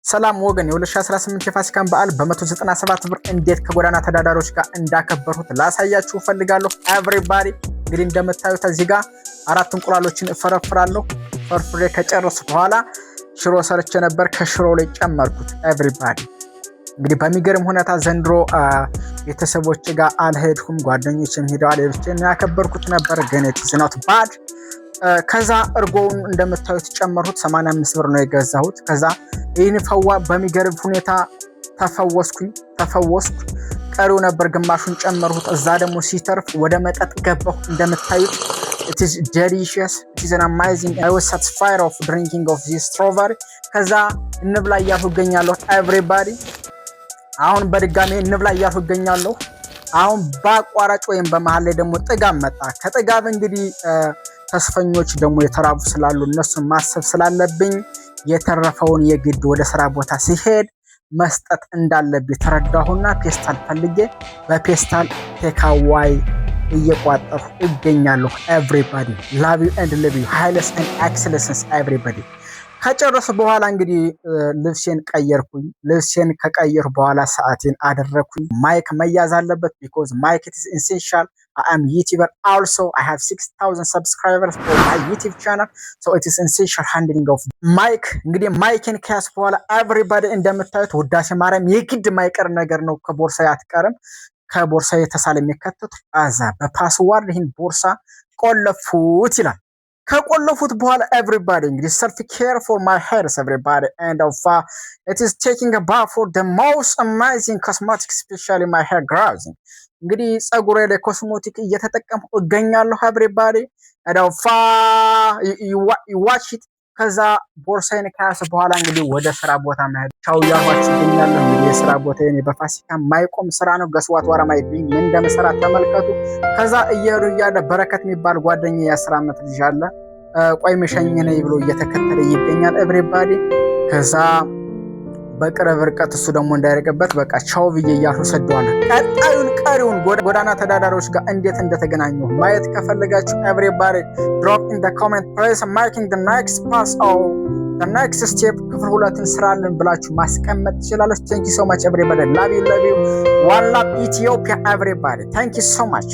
ሰላም ወገን የ2018 የፋሲካን በዓል በ197 ብር እንዴት ከጎዳና ተዳዳሪዎች ጋር እንዳከበርሁት ላሳያችሁ ፈልጋለሁ። ኤቭሪባዲ እንግዲህ እንደምታዩት እዚህ ጋር 4 እንቁላሎችን እፈረፍራለሁ። ፈርፍሬ ከጨረስኩ በኋላ ሽሮ ሰርቼ ነበር፣ ከሽሮ ላይ ጨመርኩት። ኤቭሪባዲ እንግዲህ በሚገርም ሁኔታ ዘንድሮ ቤተሰቦች ጋር አልሄድኩም፣ ጓደኞችም ሄደዋል። ብቻዬን ያከበርኩት ነበር፣ ግን ኢትስ ኖት ባድ። ከዛ እርጎውን እንደምታዩት ጨመርሁት። 85 ብር ነው የገዛሁት። ከዛ ይህን ፈዋ በሚገርም ሁኔታ ተፈወስኩ። ቀሪው ነበር ግማሹን ጨመርሁት። እዛ ደግሞ ሲተርፍ ወደ መጠጥ ገባሁ። እንደምታዩት it is delicious, it is an amazing, I was satisfied of drinking of this strawberry። ከዛ እንብላ እያልሁ እገኛለሁ። ኤቭሪባዲ አሁን በድጋሜ እንብላ እያልሁ እገኛለሁ። አሁን በአቋራጭ ወይም በመሃል ላይ ደግሞ ጥጋብ መጣ። ከጥጋብ እንግዲህ ተስፈኞች ደግሞ የተራቡ ስላሉ እነሱን ማሰብ ስላለብኝ የተረፈውን የግድ ወደ ስራ ቦታ ሲሄድ መስጠት እንዳለብኝ ተረዳሁና ፔስታል ፈልጌ በፔስታል ቴካዋይ እየቋጠርኩ እገኛለሁ። ኤቭሪባዲ ላቭ ዩ ኤንድ ሊቭ ዩ ሃይለስ ኤንድ ኤክሰለንስ ኤቭሪባዲ። ከጨረሱ በኋላ እንግዲህ ልብሴን ቀየርኩኝ። ልብሴን ከቀየርኩ በኋላ ሰዓቴን አደረኩኝ። ማይክ መያዝ አለበት because mic is essential. I am YouTuber also. I have 6,000 subscribers for my YouTube channel, so it is essential handling of mic. እንግዲህ ማይክን ከያዝ በኋላ ኤቭሪባዲ እንደምታዩት ውዳሴ ማርያም የግድ ማይቀር ነገር ነው። ከቦርሳ አትቀርም። ከቦርሳ የተሳለ የሚከተት አዛ በፓስዋርድ ይህን ቦርሳ ቆለፉት ይላል። ከቆለፉት በኋላ ኤቭሪባዲ እንግዲህ self care for my hair everybody and it is taking a bath for the most amazing cosmetics especially my hair grows. እንግዲህ ጸጉሬ ላይ ኮስሞቲክ እየተጠቀምኩ እገኛለሁ። ኤቭሪባዲ and you watch it። ከዛ ቦርሳዬን ከያዘ በኋላ እንግዲህ ወደ ስራ ቦታ መሄድ ቻው ያዋችሁ ይገኛለሁ። እንግዲህ የስራ ቦታዬ በፋሲካ ማይቆም ስራ ነው። ገስዋት ወራ ማይብኝ ምን እንደምሰራ ተመልከቱ። ከዛ እየሩ እያለ በረከት የሚባል ጓደኛ የ10 ዓመት ልጅ አለ። ቆይ መሸኝ ነኝ ብሎ እየተከተለ ይገኛል። ኤቭሪባዲ ከዛ በቅርብ ርቀት እሱ ደግሞ እንዳይረቀበት በቃ ቻው ብዬ እያልሁ ሰደዋለሁ። ቀሪውን ጎዳና ተዳዳሪዎች ጋር እንዴት እንደተገናኙ ማየት ከፈለጋችሁ ኤቭሪባዲ drop in the comment press marking the next pass or the next step ክፍል 2ን ስራልን ብላችሁ ማስቀመጥ ትችላላችሁ። thank you so much everybody, love you one love Ethiopia everybody, thank you so much.